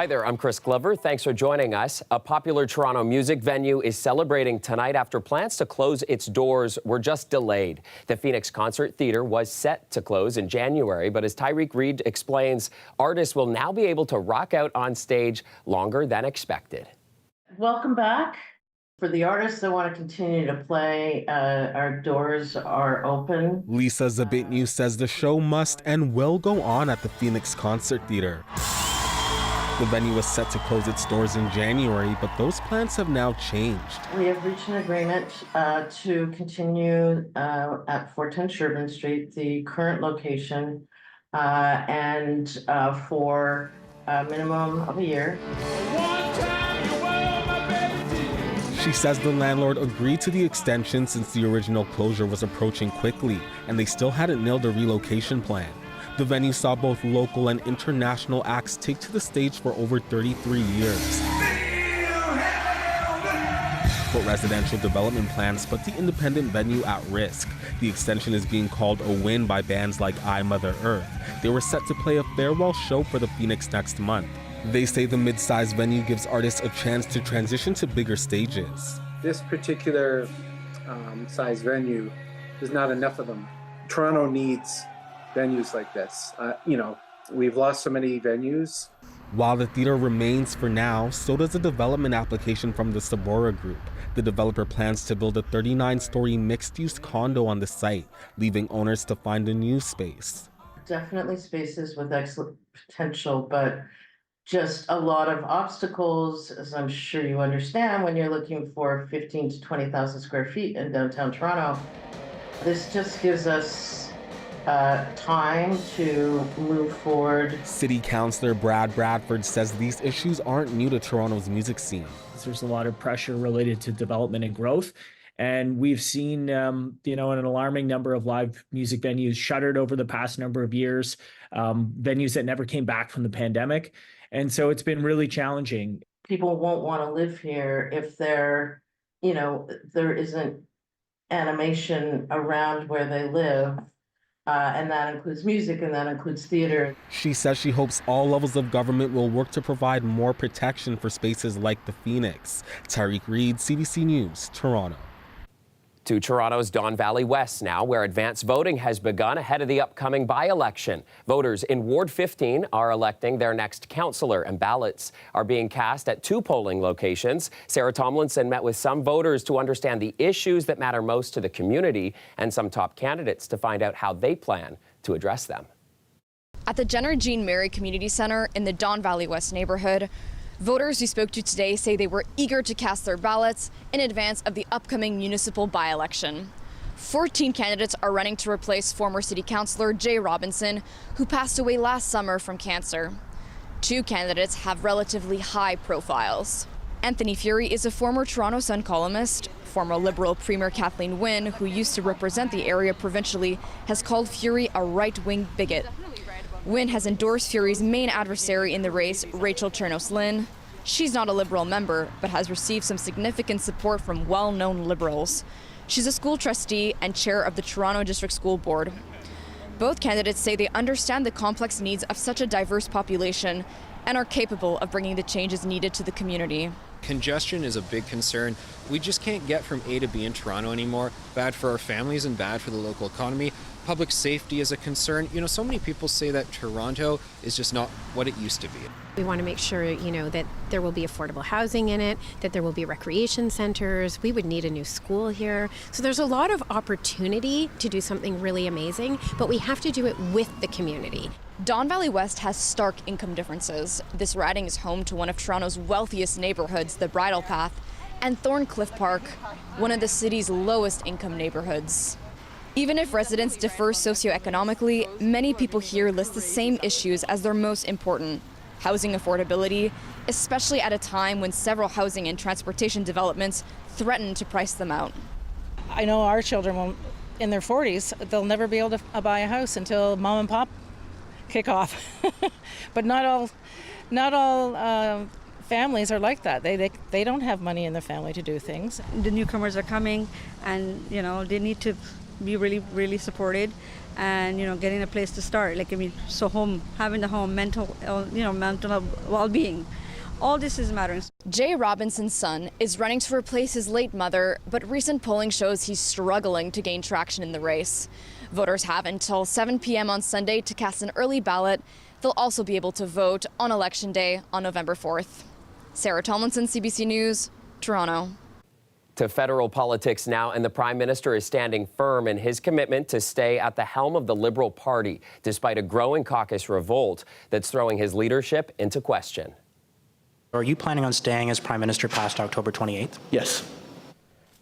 Hi there, I'm Chris Glover. Thanks for joining us. A popular Toronto music venue is celebrating tonight after plans to close its doors were just delayed. The Phoenix Concert Theatre was set to close in January, but as Tyreek Reed explains, artists will now be able to rock out on stage longer than expected. Welcome back. For the artists that want to continue to play, our doors are open. Lisa Zabitnew says the show must and will go on at the Phoenix Concert Theatre. The venue was set to close its doors in January, but those plans have now changed. We have reached an agreement to continue at 410 Sherbourne Street, the current location, and for a minimum of a year. She says the landlord agreed to the extension since the original closure was approaching quickly, and they still hadn't nailed a relocation plan. The venue saw both local and international acts take to the stage for over 33 years. But residential development plans put the independent venue at risk. The extension is being called a win by bands like I, Mother Earth. They were set to play a farewell show for the Phoenix next month. They say the mid-sized venue gives artists a chance to transition to bigger stages. This particular size venue, there's not enough of them. Toronto needs venues like this. We've lost so many venues. While the theater remains for now, so does a development application from the Sabora Group. The developer plans to build a 39-story mixed-use condo on the site, leaving owners to find a new space. Definitely spaces with excellent potential, but just a lot of obstacles, as I'm sure you understand, when you're looking for 15 to 20,000 square feet in downtown Toronto. This just gives us time to move forward. City Councillor Brad Bradford says these issues aren't new to Toronto's music scene. There's a lot of pressure related to development and growth. And we've seen, an alarming number of live music venues shuttered over the past number of years, venues that never came back from the pandemic. And so it's been really challenging. People won't want to live here if there isn't animation around where they live. And that includes music and that includes theater. She says she hopes all levels of government will work to provide more protection for spaces like the Phoenix. Tyreek Reed, CBC News, Toronto. To Toronto's Don Valley West now, where advance voting has begun ahead of the upcoming by-election. Voters in Ward 15 are electing their next councillor, and ballots are being cast at 2 polling locations. Sarah Tomlinson met with some voters to understand the issues that matter most to the community and some top candidates to find out how they plan to address them. At the Jenner Jean Mary Community Centre in the Don Valley West neighborhood, voters we spoke to today say they were eager to cast their ballots in advance of the upcoming municipal by-election. 14 candidates are running to replace former city councillor Jay Robinson, who passed away last summer from cancer. 2 candidates have relatively high profiles. Anthony Furey is a former Toronto Sun columnist. Former Liberal Premier Kathleen Wynne, who used to represent the area provincially, has called Furey a right-wing bigot. Wynne has endorsed Furey's main adversary in the race, Rachel Chernos-Lynn. She's not a Liberal member, but has received some significant support from well-known Liberals. She's a school trustee and chair of the Toronto District School Board. Both candidates say they understand the complex needs of such a diverse population and are capable of bringing the changes needed to the community. Congestion is a big concern. We just can't get from A to B in Toronto anymore. Bad for our families and bad for the local economy. Public safety is a concern. So many people say that Toronto is just not what it used to be. We want to make sure, that there will be affordable housing in it, that there will be recreation centers. We would need a new school here. So there's a lot of opportunity to do something really amazing, but we have to do it with the community. Don Valley West has stark income differences. This riding is home to one of Toronto's wealthiest neighborhoods, the Bridle Path, and Thorncliffe Park, one of the city's lowest income neighborhoods. Even if residents differ socioeconomically, many people here list the same issues as their most important. Housing affordability, especially at a time when several housing and transportation developments threaten to price them out. I know our children will, in their 40s, they'll never be able to buy a house until mom and pop kick off. But not all families are like that. They don't have money in the family to do things. The newcomers are coming, and they need to be really supported, and getting a place to start. Like, I mean, so home, having the home, mental well-being. All this is mattering. Jay Robinson's son is running to replace his late mother, but recent polling shows he's struggling to gain traction in the race. Voters have until 7 p.m. on Sunday to cast an early ballot. They'll also be able to vote on Election Day on November 4th. Sarah Tomlinson, CBC News, Toronto. To federal politics now, and the Prime Minister is standing firm in his commitment to stay at the helm of the Liberal Party, despite a growing caucus revolt that's throwing his leadership into question. Are you planning on staying as Prime Minister past October 28th? Yes.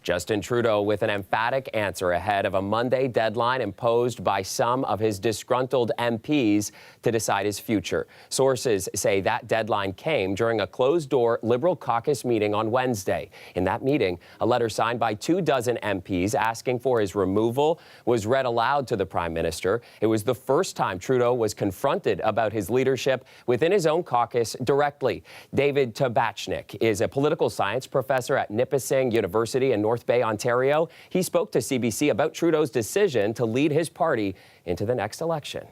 Justin Trudeau with an emphatic answer ahead of a Monday deadline imposed by some of his disgruntled MPs to decide his future. Sources say that deadline came during a closed-door Liberal caucus meeting on Wednesday. In that meeting, a letter signed by 24 MPs asking for his removal was read aloud to the Prime Minister. It was the first time Trudeau was confronted about his leadership within his own caucus directly. David Tabachnik is a political science professor at Nipissing University in North Bay, Ontario. He spoke to CBC about Trudeau's decision to lead his party into the next election.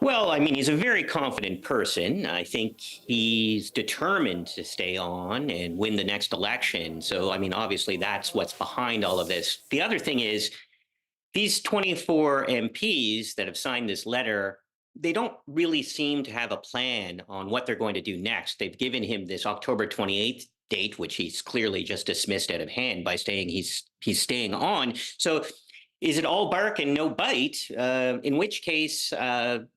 Well, I mean, he's a very confident person. I think he's determined to stay on and win the next election. So, I mean, obviously, that's what's behind all of this. The other thing is, these 24 MPs that have signed this letter, they don't really seem to have a plan on what they're going to do next. They've given him this October 28th date, which he's clearly just dismissed out of hand by saying he's staying on. So is it all bark and no bite? In which case,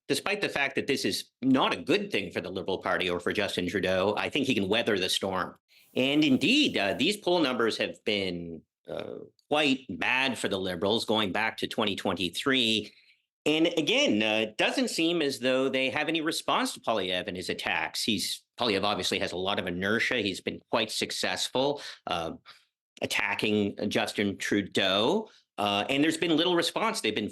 despite the fact that this is not a good thing for the Liberal Party or for Justin Trudeau, I think he can weather the storm. And indeed, these poll numbers have been quite bad for the Liberals going back to 2023. And again, it doesn't seem as though they have any response to Poilievre and his attacks. Poilievre obviously has a lot of inertia. He's been quite successful attacking Justin Trudeau. And there's been little response. They've been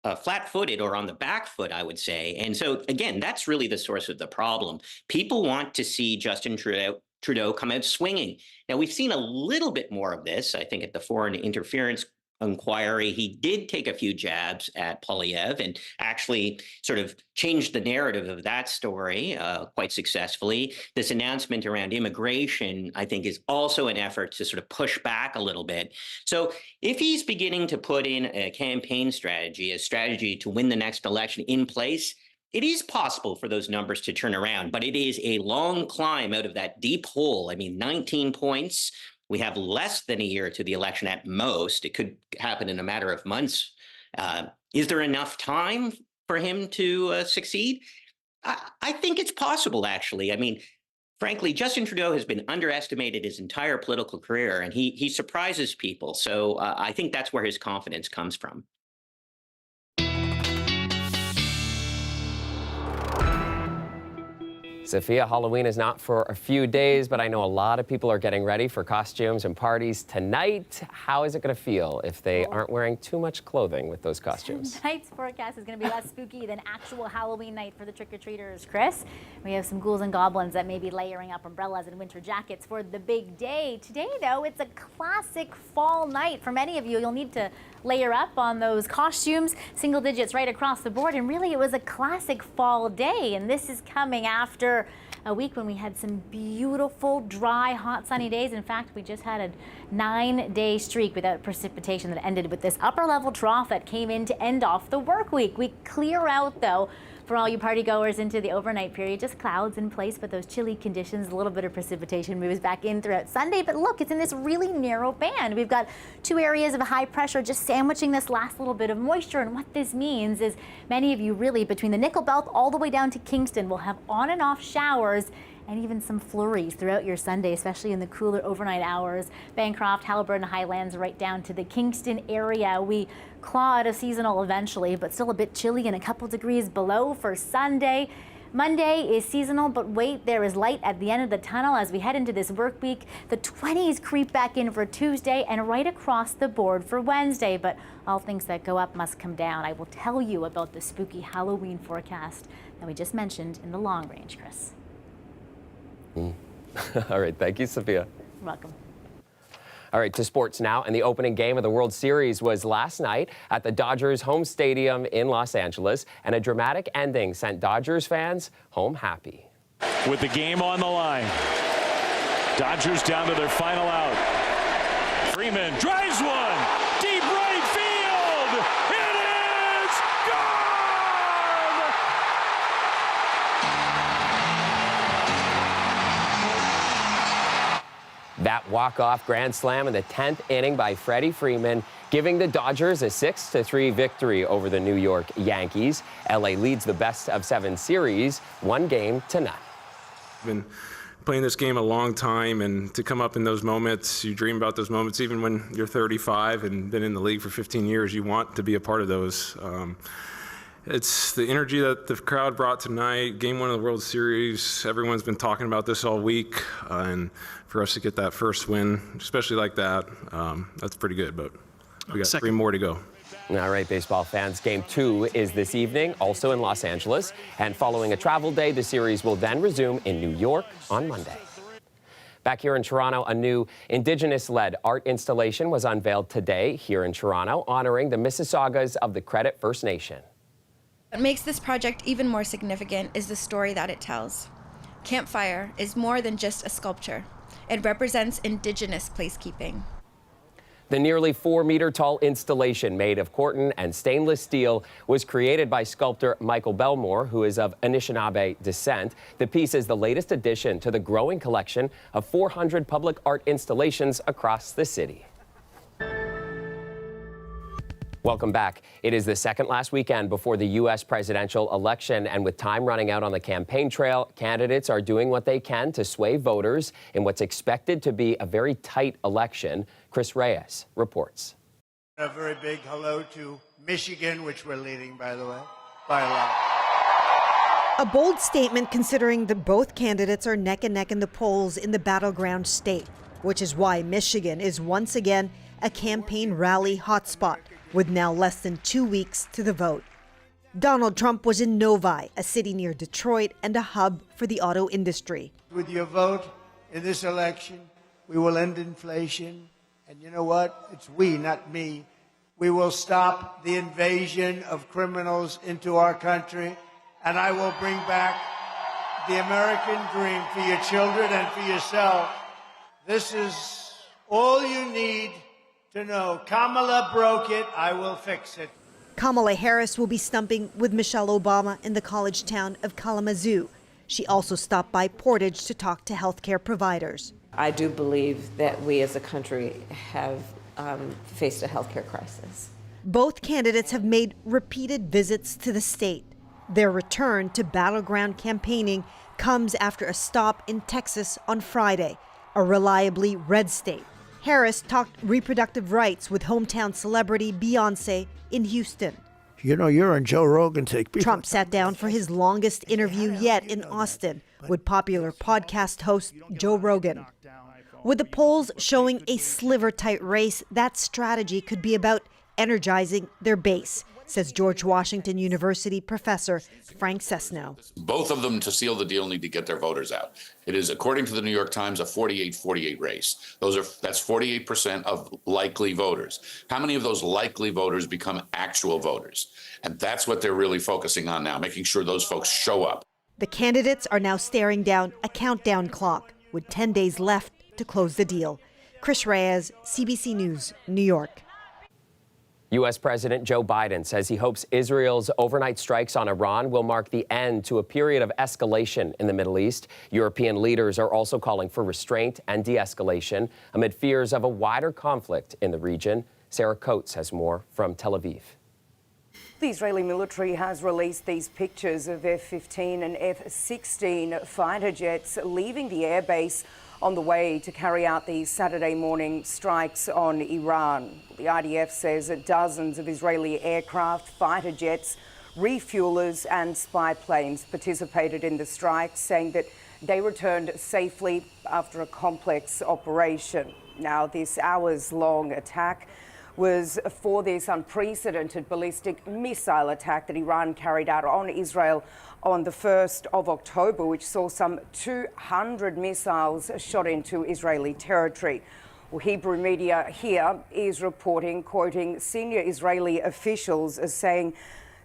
flat-footed or on the back foot, I would say. And so, again, that's really the source of the problem. People want to see Justin Trudeau come out swinging. Now, we've seen a little bit more of this, I think, at the foreign interference inquiry. He did take a few jabs at Poilievre and actually sort of changed the narrative of that story quite successfully. This announcement around immigration, I think, is also an effort to sort of push back a little bit. So if he's beginning to put in a campaign strategy, a strategy to win the next election in place, it is possible for those numbers to turn around, but it is a long climb out of that deep hole. I mean, 19 points. We have less than a year to the election at most. It could happen in a matter of months. Is there enough time for him to succeed? I think it's possible, actually. I mean, frankly, Justin Trudeau has been underestimated his entire political career, and he surprises people. So I think that's where his confidence comes from. Sophia, Halloween is not for a few days, but I know a lot of people are getting ready for costumes and parties tonight. How is it going to feel if they aren't wearing too much clothing with those costumes? Tonight's forecast is going to be less spooky than actual Halloween night for the trick-or-treaters, Chris. We have some ghouls and goblins that may be layering up umbrellas and winter jackets for the big day. Today, though, it's a classic fall night. For many of you, you'll need to layer up on those costumes, single digits right across the board, and really it was a classic fall day, and this is coming after a week when we had some beautiful, dry, hot, sunny days. In fact, we just had a 9-day streak without precipitation that ended with this upper-level trough that came in to end off the work week. We clear out, though, for all you party goers into the overnight period, just clouds in place, but those chilly conditions, a little bit of precipitation moves back in throughout Sunday. But look, it's in this really narrow band. We've got 2 areas of high pressure just sandwiching this last little bit of moisture. And what this means is many of you really between the Nickel Belt all the way down to Kingston will have on and off showers and even some flurries throughout your Sunday, especially in the cooler overnight hours. Bancroft, Haliburton, Highlands, right down to the Kingston area. We claw out a seasonal eventually, but still a bit chilly and a couple degrees below for Sunday. Monday is seasonal, but wait, there is light at the end of the tunnel as we head into this work week. The 20s creep back in for Tuesday and right across the board for Wednesday, but all things that go up must come down. I will tell you about the spooky Halloween forecast that we just mentioned in the long range, Chris. All right, thank you, Sophia. You're welcome. All right, to sports now. And the opening game of the World Series was last night at the Dodgers' home stadium in Los Angeles. And a dramatic ending sent Dodgers fans home happy. With the game on the line, Dodgers down to their final out. Freeman drives one. Deep right field. It is gone! That walk-off grand slam in the 10th inning by Freddie Freeman, giving the Dodgers a 6-3 victory over the New York Yankees. LA leads the best-of-7 series, 1-0. Been playing this game a long time, and to come up in those moments, you dream about those moments even when you're 35 and been in the league for 15 years. You want to be a part of those. It's the energy that the crowd brought tonight, Game 1 of the World Series. Everyone's been talking about this all week, and for us to get that first win, especially like that, that's pretty good, but we got 3 more to go. All right, baseball fans, Game 2 is this evening, also in Los Angeles. And following a travel day, the series will then resume in New York on Monday. Back here in Toronto, a new Indigenous-led art installation was unveiled today here in Toronto, honoring the Mississaugas of the Credit First Nation. What makes this project even more significant is the story that it tells. Campfire is more than just a sculpture. It represents Indigenous placekeeping. The nearly 4-meter-tall installation made of corten and stainless steel was created by sculptor Michael Belmore, who is of Anishinaabe descent. The piece is the latest addition to the growing collection of 400 public art installations across the city. Welcome back. It is the second last weekend before the U.S. presidential election, and with time running out on the campaign trail, candidates are doing what they can to sway voters in what's expected to be a very tight election. Chris Reyes reports. A very big hello to Michigan, which we're leading, by the way, by a lot. A bold statement considering that both candidates are neck and neck in the polls in the battleground state, which is why Michigan is once again a campaign rally hotspot, with now less than 2 weeks to the vote. Donald Trump was in Novi, a city near Detroit and a hub for the auto industry. With your vote in this election, we will end inflation. And you know what? It's we, not me. We will stop the invasion of criminals into our country, and I will bring back the American dream for your children and for yourself. This is all you need to know. Kamala broke it. I will fix it. Kamala Harris will be stumping with Michelle Obama in the college town of Kalamazoo. She also stopped by Portage to talk to healthcare providers. I do believe that we as a country have faced a healthcare crisis. Both candidates have made repeated visits to the state. Their return to battleground campaigning comes after a stop in Texas on Friday, a reliably red state. Harris talked reproductive rights with hometown celebrity Beyonce in Houston. You know, you're on Joe Rogan. Trump sat down for his longest interview yet in Austin with popular podcast host Joe Rogan. With the polls showing a sliver-tight race, that strategy could be about energizing their base, says George Washington University professor Frank Sesno. Both of them, to seal the deal, need to get their voters out. It is, according to the New York Times, a 48-48 race. That's 48% of likely voters. How many of those likely voters become actual voters? And that's what they're really focusing on now, making sure those folks show up. The candidates are now staring down a countdown clock with 10 days left to close the deal. Chris Reyes, CBC News, New York. U.S. President Joe Biden says he hopes Israel's overnight strikes on Iran will mark the end to a period of escalation in the Middle East. European leaders are also calling for restraint and de-escalation amid fears of a wider conflict in the region. Sarah Coates has more from Tel Aviv. The Israeli military has released these pictures of F-15 and F-16 fighter jets leaving the airbase on the way to carry out these Saturday morning strikes on Iran. The IDF says that dozens of Israeli aircraft, fighter jets, refuelers and spy planes participated in the strikes, saying that they returned safely after a complex operation. Now, this hours-long attack was for this unprecedented ballistic missile attack that Iran carried out on Israel on the 1st of October, which saw some 200 missiles shot into Israeli territory. Well, Hebrew media here is reporting, quoting senior Israeli officials as saying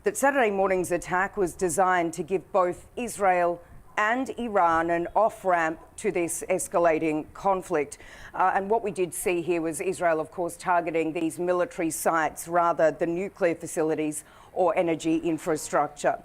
that Saturday morning's attack was designed to give both Israel and Iran an off-ramp to this escalating conflict. And what we did see here was Israel, of course, targeting these military sites rather than nuclear facilities or energy infrastructure.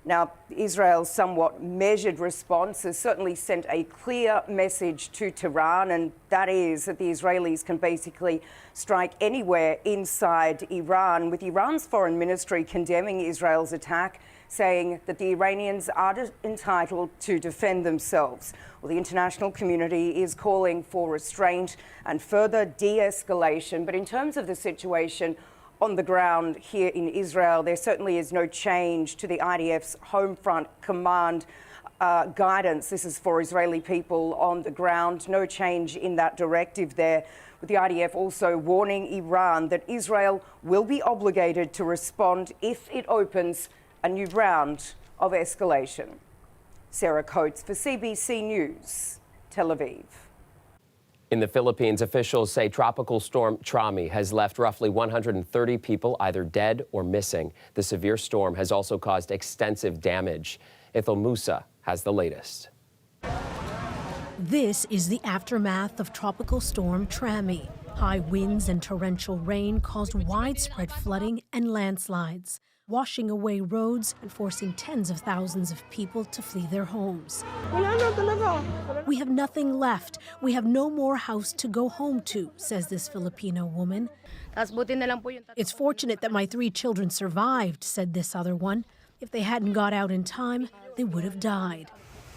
Now, Israel's somewhat measured response has certainly sent a clear message to Tehran, and that is that the Israelis can basically strike anywhere inside Iran, with Iran's foreign ministry condemning Israel's attack, saying that the Iranians are entitled to defend themselves. Well, the international community is calling for restraint and further de-escalation. But in terms of the situation on the ground here in Israel, there certainly is no change to the IDF's home front command guidance. This is for Israeli people on the ground. No change in that directive there, with the IDF also warning Iran that Israel will be obligated to respond if it opens a new round of escalation. Sarah Coates for CBC News, Tel Aviv. In the Philippines, officials say Tropical Storm Trami has left roughly 130 people either dead or missing. The severe storm has also caused extensive damage. Ethel Musa has the latest. This is the aftermath of Tropical Storm Trami. High winds and torrential rain caused widespread flooding and landslides, washing away roads and forcing tens of thousands of people to flee their homes. We have nothing left. We have no more house to go home to, says this Filipino woman. It's fortunate that my 3 children survived, said this other one. If they hadn't got out in time, they would have died.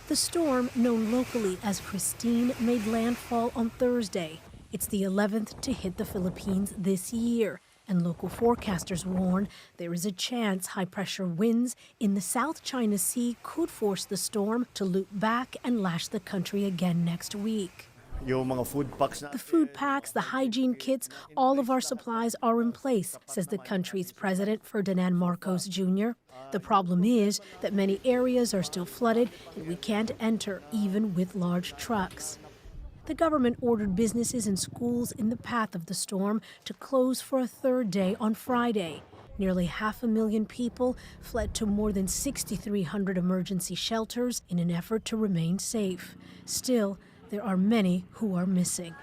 The storm, known locally as Christine, made landfall on Thursday. It's the 11th to hit the Philippines this year, and local forecasters warn there is a chance high-pressure winds in the South China Sea could force the storm to loop back and lash the country again next week. The food packs, the hygiene kits, all of our supplies are in place, says the country's president, Ferdinand Marcos Jr. The problem is that many areas are still flooded and we can't enter even with large trucks. The government ordered businesses and schools in the path of the storm to close for a 3rd day on Friday. Nearly 500,000 people fled to more than 6,300 emergency shelters in an effort to remain safe. Still, there are many who are missing.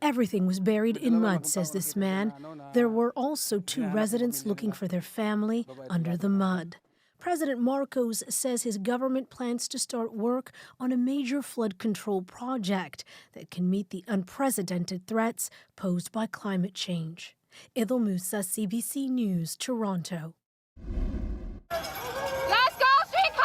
Everything was buried in mud, says this man. There were also 2 residents looking for their family under the mud. President Marcos says his government plans to start work on a major flood control project that can meet the unprecedented threats posed by climate change. Ethel Musa, CBC News, Toronto. Let's go, streetcar!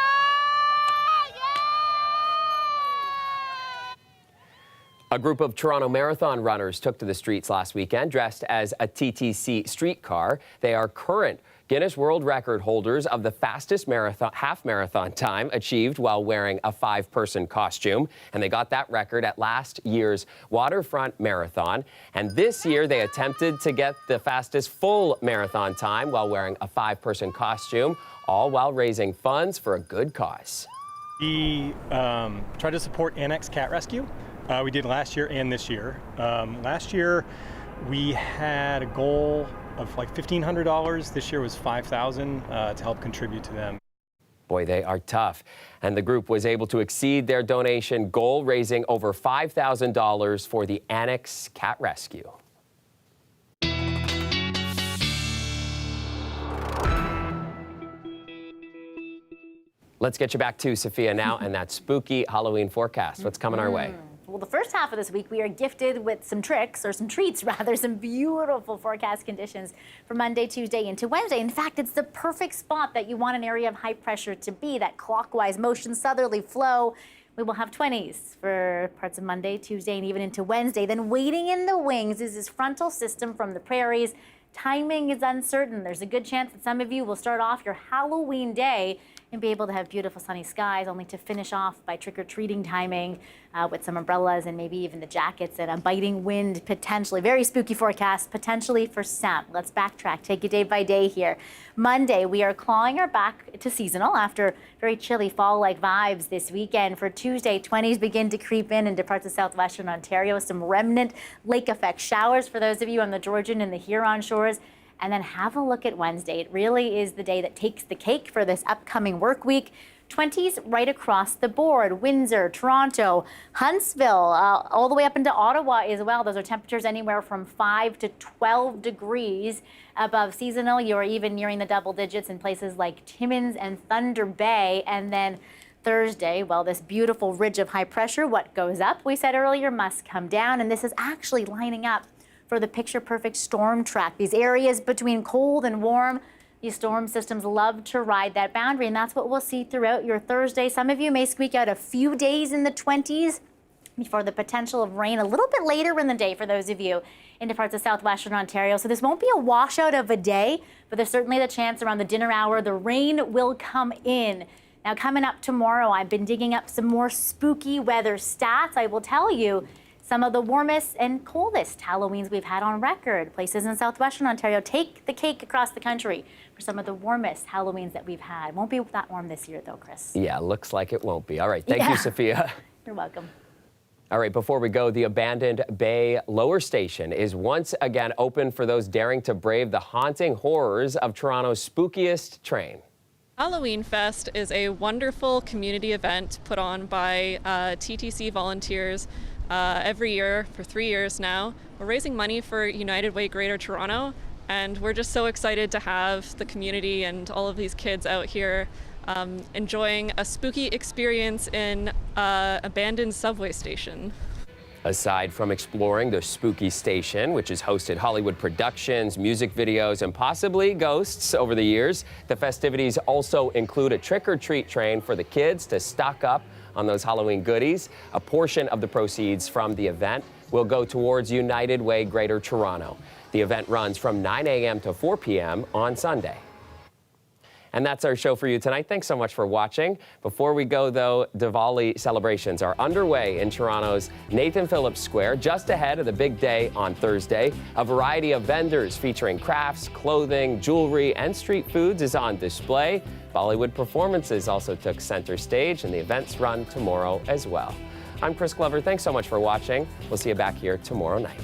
A group of Toronto Marathon runners took to the streets last weekend dressed as a TTC streetcar. They are current Guinness World Record holders of the fastest half marathon time achieved while wearing a 5-person costume. And they got that record at last year's Waterfront Marathon. And this year they attempted to get the fastest full marathon time while wearing a 5-person costume, all while raising funds for a good cause. We tried to support Annex Cat Rescue. We did last year and this year. Last year we had a goal of like $1,500. This year was $5,000 to help contribute to them. Boy, they are tough. And the group was able to exceed their donation goal, raising over $5,000 for the Annex Cat Rescue. Let's get you back to Sophia now and that spooky Halloween forecast. What's coming our way? Well, the first half of this week, we are gifted with some tricks, or some treats rather, some beautiful forecast conditions for Monday, Tuesday into Wednesday. In fact, it's the perfect spot that you want an area of high pressure to be, that clockwise motion, southerly flow. We will have 20s for parts of Monday, Tuesday, and even into Wednesday. Then waiting in the wings is this frontal system from the prairies. Timing is uncertain. There's a good chance that some of you will start off your Halloween day and be able to have beautiful sunny skies, only to finish off by trick-or-treating timing with some umbrellas and maybe even the jackets and a biting wind potentially. Very spooky forecast, potentially for some. Let's backtrack, take it day by day here. Monday, we are clawing our back to seasonal after very chilly fall-like vibes this weekend. For Tuesday, 20s begin to creep in into parts of southwestern Ontario. Some remnant lake effect showers for those of you on the Georgian and the Huron shores. And then have a look at Wednesday. It really is the day that takes the cake for this upcoming work week. 20s right across the board. Windsor, Toronto, Huntsville, all the way up into Ottawa as well. Those are temperatures anywhere from 5 to 12 degrees above seasonal. You're even nearing the double digits in places like Timmins and Thunder Bay. And then Thursday, well, this beautiful ridge of high pressure, what goes up, we said earlier, must come down. And this is actually lining up for the picture-perfect storm track. These areas between cold and warm, these storm systems love to ride that boundary, and that's what we'll see throughout your Thursday. Some of you may squeak out a few days in the 20s before the potential of rain a little bit later in the day for those of you into parts of southwestern Ontario. So this won't be a washout of a day, but there's certainly the chance around the dinner hour the rain will come in. Now, coming up tomorrow, I've been digging up some more spooky weather stats. I will tell you some of the warmest and coldest Halloweens we've had on record. Places in southwestern Ontario take the cake across the country for some of the warmest Halloweens that we've had. Won't be that warm this year, though, Chris. Yeah, looks like it won't be. All right, thank you, Sophia. You're welcome. All right, before we go, the abandoned Bay Lower Station is once again open for those daring to brave the haunting horrors of Toronto's spookiest train. Halloween Fest is a wonderful community event put on by TTC volunteers every year for 3 years now. We're raising money for United Way Greater Toronto, and we're just so excited to have the community and all of these kids out here enjoying a spooky experience in an abandoned subway station. Aside from exploring the spooky station, which has hosted Hollywood productions, music videos, and possibly ghosts over the years, the festivities also include a trick-or-treat train for the kids to stock up on those Halloween goodies. A portion of the proceeds from the event will go towards United Way Greater Toronto. The event runs from 9 a.m. to 4 p.m. on Sunday. And that's our show for you tonight. Thanks so much for watching. Before we go, though, Diwali celebrations are underway in Toronto's Nathan Phillips Square, just ahead of the big day on Thursday. A variety of vendors featuring crafts, clothing, jewelry, and street foods is on display. Bollywood performances also took center stage, and the events run tomorrow as well. I'm Chris Glover. Thanks so much for watching. We'll see you back here tomorrow night.